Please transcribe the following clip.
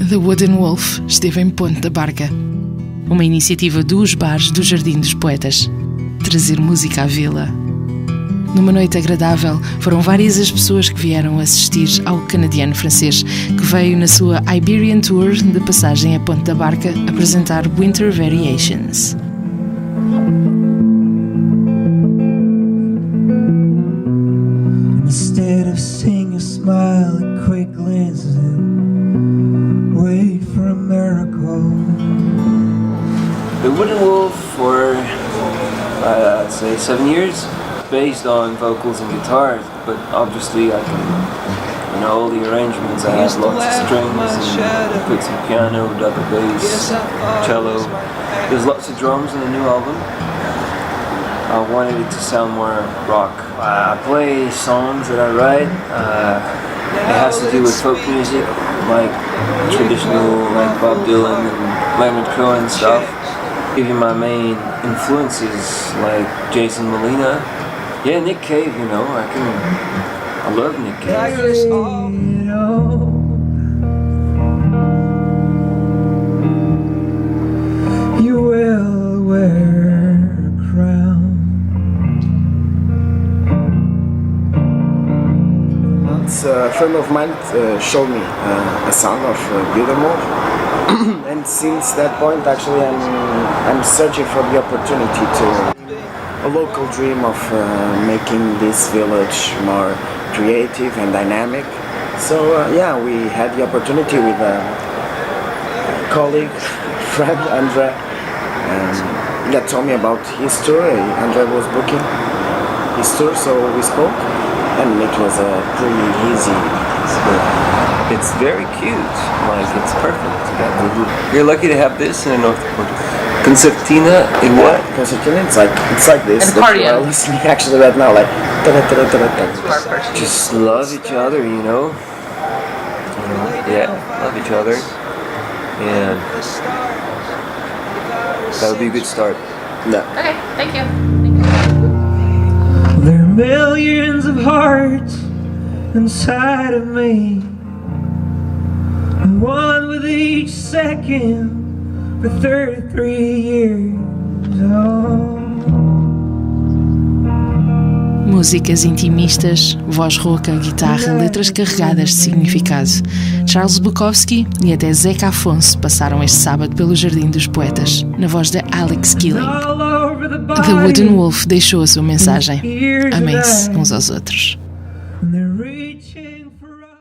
The Wooden Wolf esteve em Ponte da Barca, uma iniciativa dos bares do Jardim dos Poetas. Trazer música à vila. Numa noite agradável, foram várias as pessoas que vieram assistir ao canadiano-francês, que veio na sua Iberian Tour de passagem a Ponte da Barca apresentar Winter Variations. Instead of seeing a smile, a quick glance and wait for a miracle. The Wooden Wolf for, I'd say 7 years, based on vocals and guitar, but obviously I can, all the arrangements, I have lots of strings and put some piano, double bass, cello. There's lots of drums in the new album. I wanted it to sound more rock. I play songs that I write. It has to do with folk music, like traditional, like Bob Dylan and Leonard Cohen stuff. Even my main influences, like Jason Molina. Yeah, Nick Cave, I love Nick Cave. You will wear a crown. Once a friend of mine showed me a song of Wooden Wolf, and since that point, actually, I'm searching for the opportunity to a local dream of making this village more creative and dynamic. So we had the opportunity with a colleague, friend Andre, that told me about his tour. Andre was booking his tour, so we spoke, and it was a pretty easy. It's very cute, it's perfect. You're lucky to have this in a North Dakota. Concertina in what? Concertina, it's like this. And accordion. We're listening actually right now, like just love each other, Yeah, love each other. And that would be a good start. Yeah. Okay, thank you. There are millions of hearts inside of me, and one with each second for 33 years. Oh. Músicas intimistas, voz rouca, guitarra, letras carregadas de significado. Charles Bukowski e até Zeca Afonso passaram este sábado pelo Jardim dos Poetas, na voz de Alex Killing. The Wooden Wolf deixou a sua mensagem. Amem-se uns aos outros. And they're reaching for us.